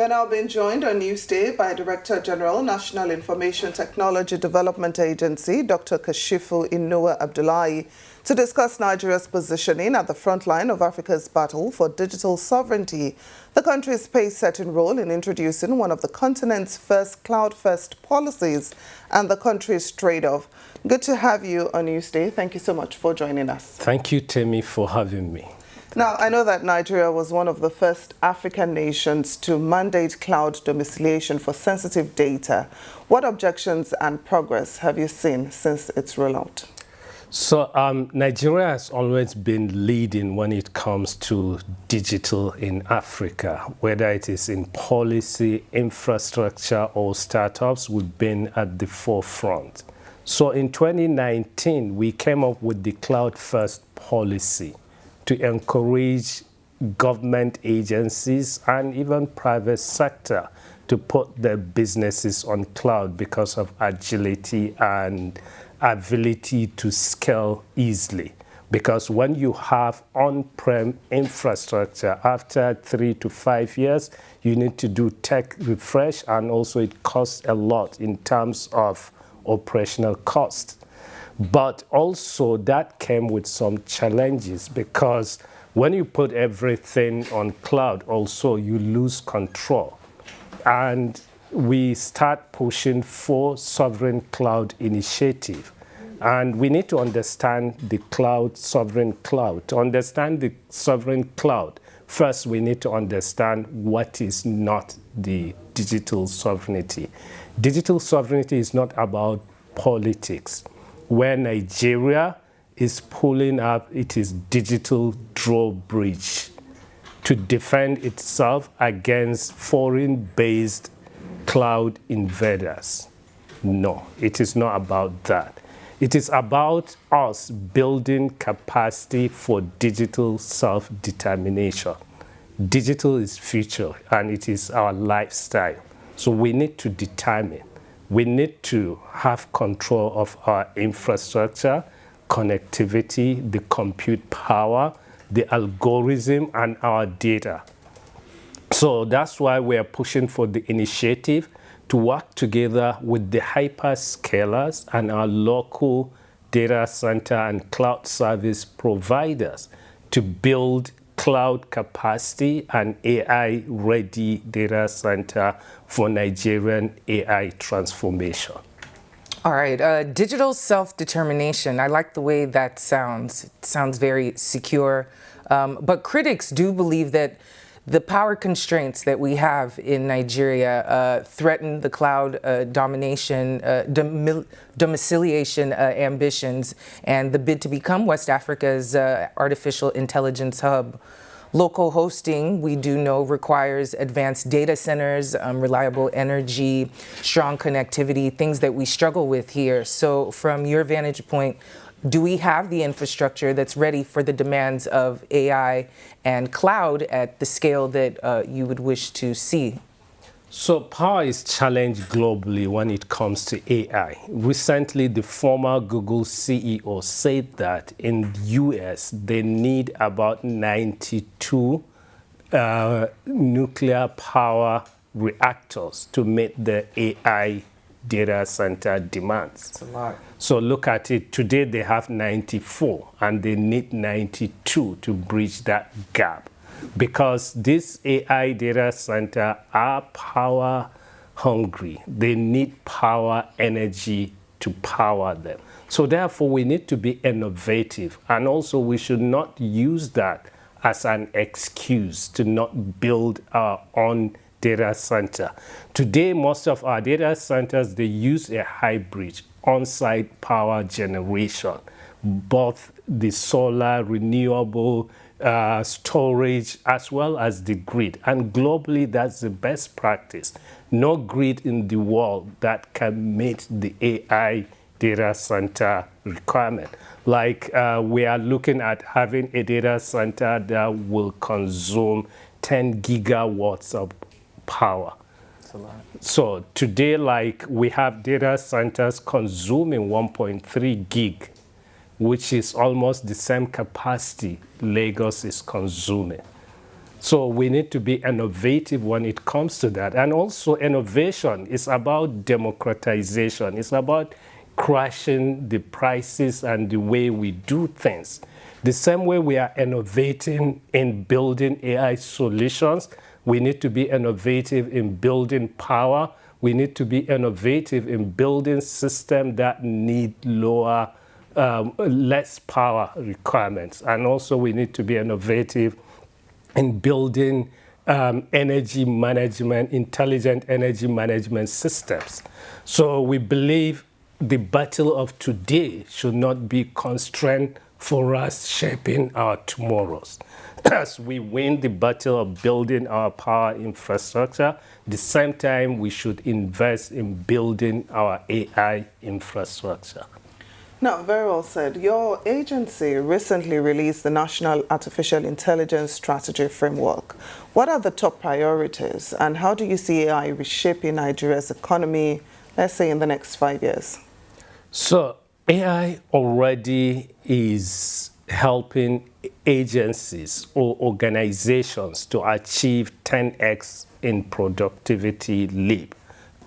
We're now being joined on Newsday by Director General, National Information Technology Development Agency, Dr. Kashifu Abdullahi, to discuss Nigeria's positioning at the front line of Africa's battle for digital sovereignty. The country's pace-setting role in introducing one of the continent's first cloud-first policies and the country's trade-off. Good to have you on Newsday. Thank you so much for joining us. Thank you, Temi, for having me. Now, I know that Nigeria was one of the first African nations to mandate cloud domiciliation for sensitive data. What objections and progress have you seen since its rollout? So Nigeria has always been leading when it comes to digital in Africa, whether it is in policy, infrastructure, or startups. We've been at the forefront. So in 2019, we came up with the cloud first policy to encourage government agencies and even private sector to put their businesses on cloud because of agility and ability to scale easily. Because when you have on-prem infrastructure, after 3 to 5 years, you need to do tech refresh, and also it costs a lot in terms of operational cost. But also that came with some challenges, because when you put everything on cloud, also you lose control. And we start pushing for sovereign cloud initiative. And we need to understand the cloud, sovereign cloud. To understand the sovereign cloud, first we need to understand what is not the digital sovereignty. Digital sovereignty is not about politics. Where Nigeria is pulling up its digital drawbridge to defend itself against foreign-based cloud invaders. No, it is not about that. It is about us building capacity for digital self-determination. Digital is future, and it is our lifestyle. So we need to determine. We need to have control of our infrastructure, connectivity, the compute power, the algorithm, and our data. So that's why we are pushing for the initiative to work together with the hyperscalers and our local data center and cloud service providers to build cloud capacity and AI-ready data center for Nigerian AI transformation. All right, digital self-determination. I like the way that sounds. It sounds very secure. But critics do believe that the power constraints that we have in Nigeria threaten the cloud domination, domiciliation ambitions, and the bid to become West Africa's artificial intelligence hub. Local hosting, we do know, requires advanced data centers, reliable energy, strong connectivity, things that we struggle with here. So from your vantage point, do we have the infrastructure that's ready for the demands of AI and cloud at the scale that you would wish to see? So power is challenged globally when it comes to AI. Recently, the former Google CEO said that in the US, they need about 92 nuclear power reactors to meet the AI data center demands. That's a lot. So look at it. Today, they have 94, and they need 92 to bridge that gap. Because this AI data center are power hungry. They need power energy to power them. So therefore, we need to be innovative. And also, we should not use that as an excuse to not build our own data center. Today, most of our data centers, they use a hybrid on-site power generation, both the solar, renewable, storage, as well as the grid. And globally, that's the best practice. No grid in the world that can meet the AI data center requirement. Like we are looking at having a data center that will consume 10 gigawatts of power. That's a lot. So today, like, we have data centers consuming 1.3 gig, which is almost the same capacity Lagos is consuming. So we need to be innovative when it comes to that. And also innovation is about democratization. It's about crashing the prices and the way we do things. The same way we are innovating in building AI solutions, we need to be innovative in building power. We need to be innovative in building systems that need less power requirements. And also we need to be innovative in building energy management, intelligent energy management systems. So we believe the battle of today should not be constrained for us shaping our tomorrows. As we win the battle of building our power infrastructure, at the same time we should invest in building our AI infrastructure. Now, very well said. Your agency recently released the National Artificial Intelligence Strategy Framework. What are the top priorities, and how do you see AI reshaping Nigeria's economy, let's say, in the next 5 years? So AI already is helping agencies or organizations to achieve 10x in productivity leap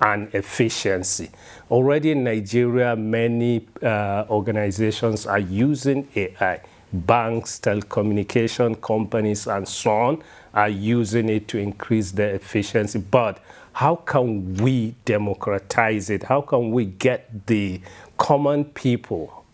and efficiency. Already in Nigeria, many organizations are using AI. Banks, telecommunication companies, and so on are using it to increase their efficiency. But how can we democratize it? How can we get the common people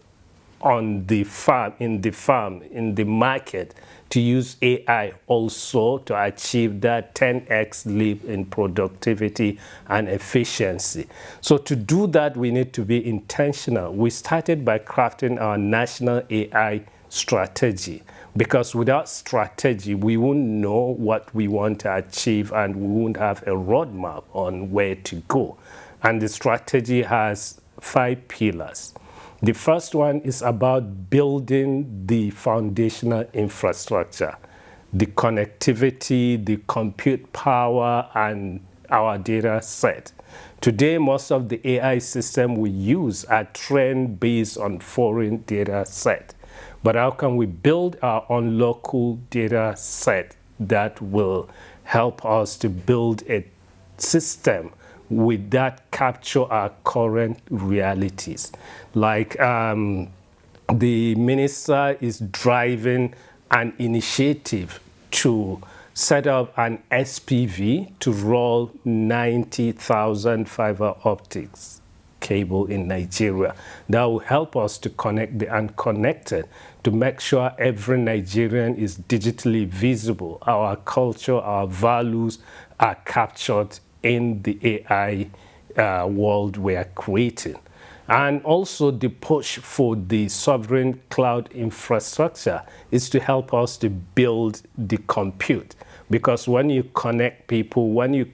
on the farm, in the market, to use AI also to achieve that 10x leap in productivity and efficiency? So to do that, we need to be intentional. We started by crafting our national AI strategy, because without strategy, we won't know what we want to achieve and we won't have a roadmap on where to go. And the strategy has 5 pillars. The first one is about building the foundational infrastructure, the connectivity, the compute power, and our data set. Today, most of the AI systems we use are trained based on foreign data set. But how can we build our own local data set that will help us to build a system with that capture our current realities? Like the minister is driving an initiative to set up an SPV to roll 90,000 fiber optics cable in Nigeria. That will help us to connect the unconnected, to make sure every Nigerian is digitally visible. Our culture, our values are captured in the AI world we are creating. And also the push for the sovereign cloud infrastructure is to help us to build the compute. Because when you connect people, when you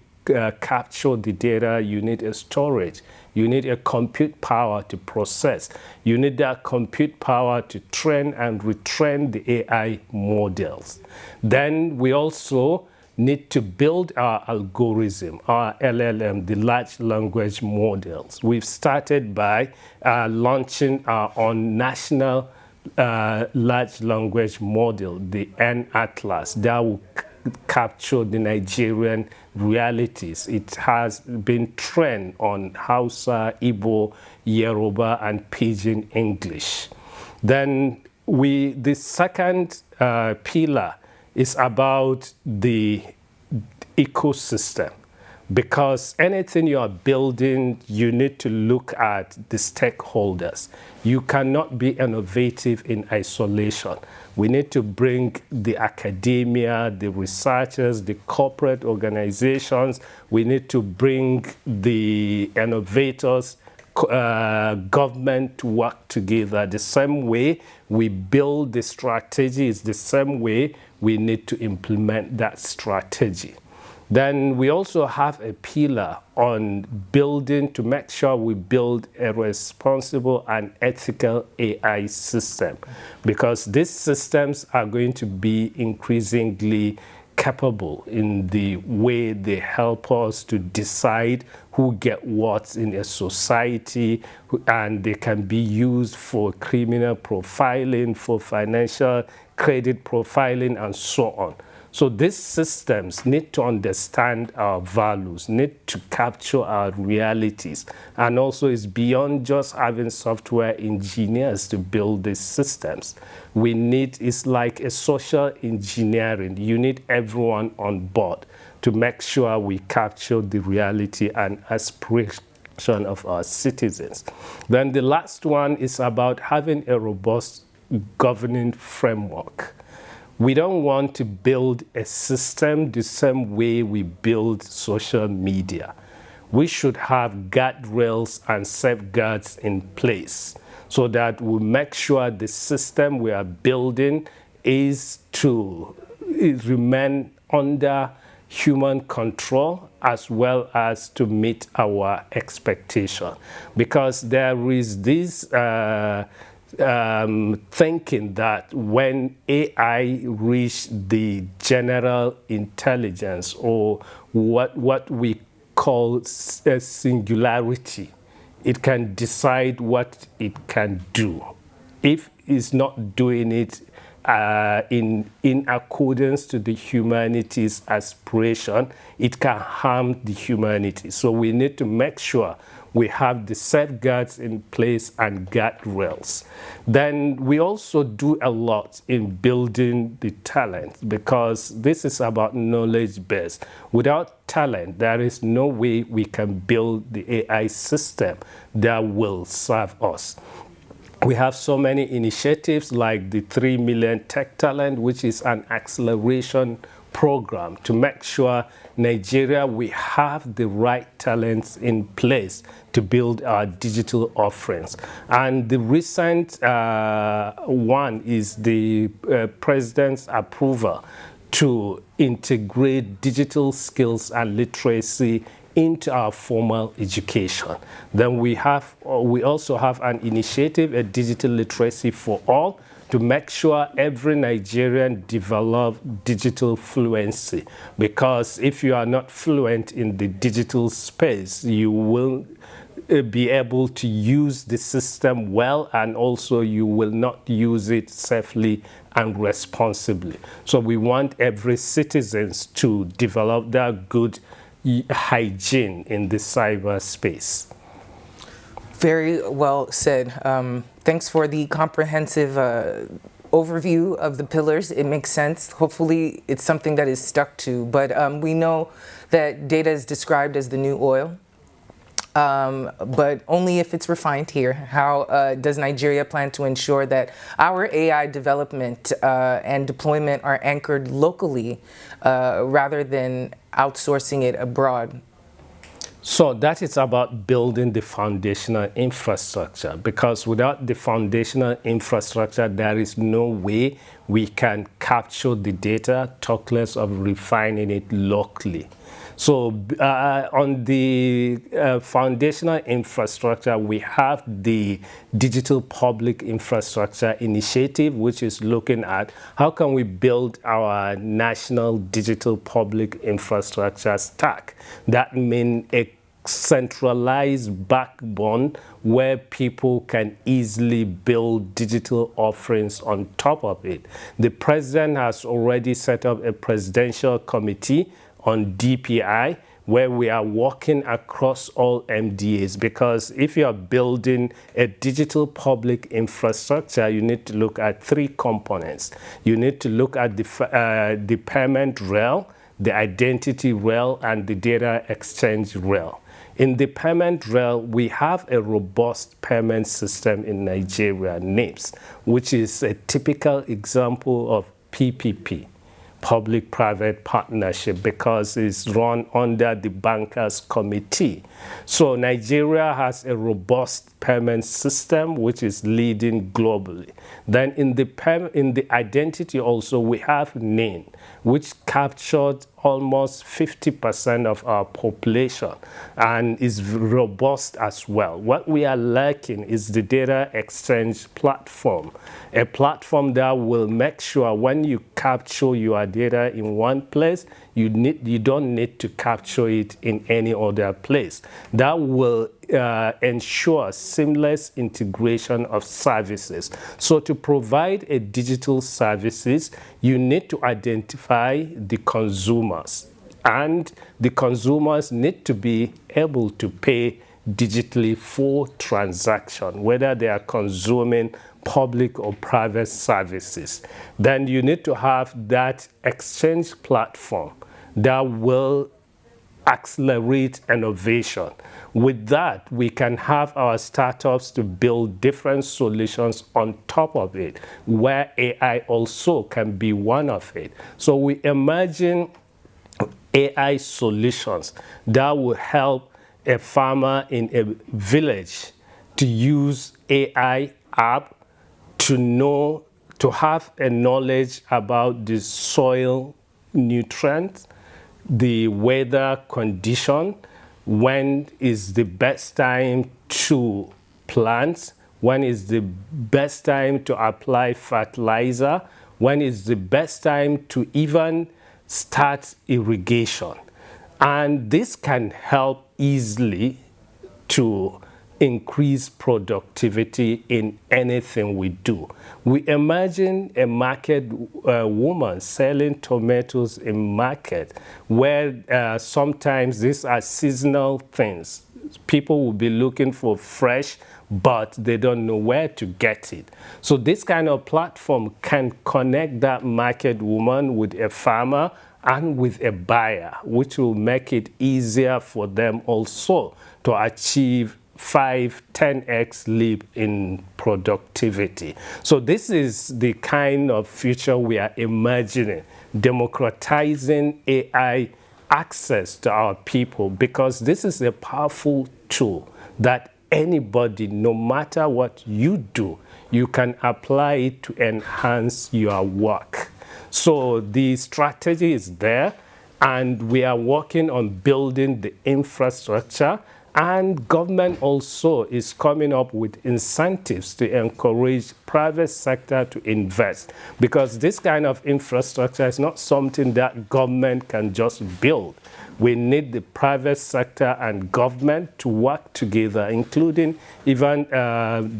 capture the data, you need a storage. You need a compute power to process. You need that compute power to train and retrain the AI models. Then we also need to build our algorithm, our LLM, the large language models. We've started by launching our own national large language model, the N-Atlas, that will capture the Nigerian realities. It has been trained on Hausa, Igbo, Yoruba, and Pidgin English. Then the second pillar is about the ecosystem. Because anything you are building, you need to look at the stakeholders. You cannot be innovative in isolation. We need to bring the academia, the researchers, the corporate organizations. We need to bring the innovators, government to work together. The same way we build the strategy is the same way we need to implement that strategy. Then we also have a pillar on building to make sure we build a responsible and ethical AI system, because these systems are going to be increasingly capable in the way they help us to decide who get what in a society, and they can be used for criminal profiling, for financial credit profiling, and so on. So these systems need to understand our values, need to capture our realities. And also it's beyond just having software engineers to build these systems. It's like a social engineering. You need everyone on board to make sure we capture the reality and aspiration of our citizens. Then the last one is about having a robust governing framework. We don't want to build a system the same way we build social media. We should have guardrails and safeguards in place so that we make sure the system we are building remain under human control as well as to meet our expectation. Because there is this thinking that when AI reach the general intelligence, or what we call a singularity, it can decide what it can do. If it's not doing it in accordance to the humanity's aspiration, it can harm the humanity. So we need to make sure we have the safeguards in place and guardrails. Then we also do a lot in building the talent, because this is about knowledge base. Without talent, there is no way we can build the AI system that will serve us. We have so many initiatives like the 3 Million Tech Talent, which is an acceleration program to make sure Nigeria, we have the right talents in place to build our digital offerings. And the recent one is the President's approval to integrate digital skills and literacy into our formal education. Then we also have an initiative, a digital literacy for all, to make sure every Nigerian develop digital fluency. Because if you are not fluent in the digital space, you will be able to use the system well, and also you will not use it safely and responsibly. So we want every citizen to develop that good hygiene in the cyberspace. Very well said. Thanks for the comprehensive overview of the pillars. It makes sense. Hopefully it's something that is stuck to, but we know that data is described as the new oil. But only if it's refined here. How does Nigeria plan to ensure that our AI development and deployment are anchored locally rather than outsourcing it abroad? So that is about building the foundational infrastructure, because without the foundational infrastructure, there is no way we can capture the data, talk less of refining it locally. So on the foundational infrastructure, we have the Digital Public Infrastructure Initiative, which is looking at how can we build our national digital public infrastructure stack. That means a centralized backbone where people can easily build digital offerings on top of it. The president has already set up a presidential committee on DPI, where we are working across all MDAs, because if you are building a digital public infrastructure, you need to look at 3 components. You need to look at the payment rail, the identity rail, and the data exchange rail. In the payment rail, we have a robust payment system in Nigeria, NIPS, which is a typical example of PPP. Public-private partnership, because it's run under the Bankers Committee. So Nigeria has a robust payment system which is leading globally. Then in the identity also, we have NIN, which captured almost 50% of our population and is robust as well. What we are lacking is the data exchange platform, a platform that will make sure when you capture your data in one place, you don't need to capture it in any other place. That will ensure seamless integration of services. So to provide a digital services, you need to identify the consumers, and the consumers need to be able to pay digitally for transaction, whether they are consuming public or private services. Then you need to have that exchange platform that will accelerate innovation. With that, we can have our startups to build different solutions on top of it, where AI also can be one of it. So we imagine AI solutions that will help a farmer in a village to use AI app to have a knowledge about the soil nutrients, the weather condition, when is the best time to plant, when is the best time to apply fertilizer, when is the best time to even start irrigation. And this can help easily to increase productivity in anything we do. We imagine a market woman selling tomatoes in market, where sometimes these are seasonal things. People will be looking for fresh, but they don't know where to get it. So this kind of platform can connect that market woman with a farmer and with a buyer, which will make it easier for them also to achieve 5-10x leap in productivity. So this is the kind of future we are imagining, democratizing AI access to our people, because this is a powerful tool that anybody, no matter what you do, you can apply it to enhance your work. So the strategy is there, and we are working on building the infrastructure, and government also is coming up with incentives to encourage private sector to invest, because this kind of infrastructure is not something that government can just build. We need the private sector and government to work together, including even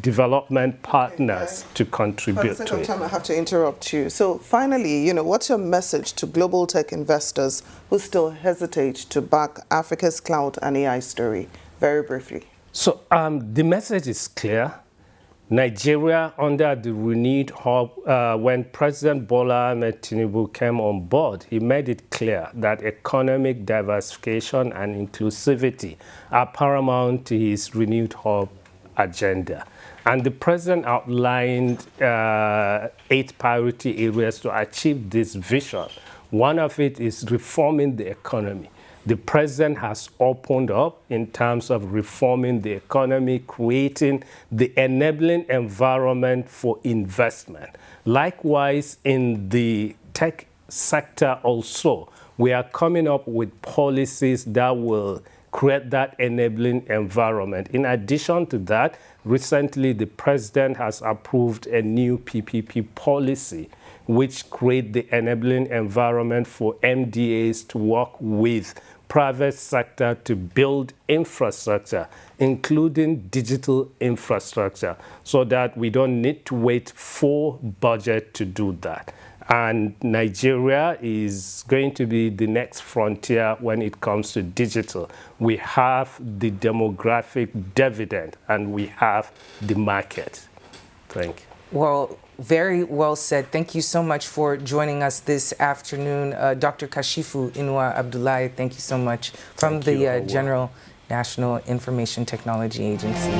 development partners to contribute to it. For the sake of time, I have to interrupt you. So finally, what's your message to global tech investors who still hesitate to back Africa's cloud and AI story? Very briefly. So the message is clear. Nigeria, under the renewed hope, when President Bola Ahmed Tinubu came on board, he made it clear that economic diversification and inclusivity are paramount to his renewed hope agenda. And the president outlined 8 priority areas to achieve this vision. One of it is reforming the economy. The president has opened up in terms of reforming the economy, creating the enabling environment for investment. Likewise, in the tech sector also, we are coming up with policies that will create that enabling environment. In addition to that, recently the president has approved a new PPP policy, which create the enabling environment for MDAs to work with private sector to build infrastructure, including digital infrastructure, so that we don't need to wait for budget to do that. And Nigeria is going to be the next frontier when it comes to digital. We have the demographic dividend and we have the market. Thank you. Well, very well said. Thank you so much for joining us this afternoon. Dr. Kashifu Inuwa Abdullahi, thank you so much from the General National Information Technology Agency.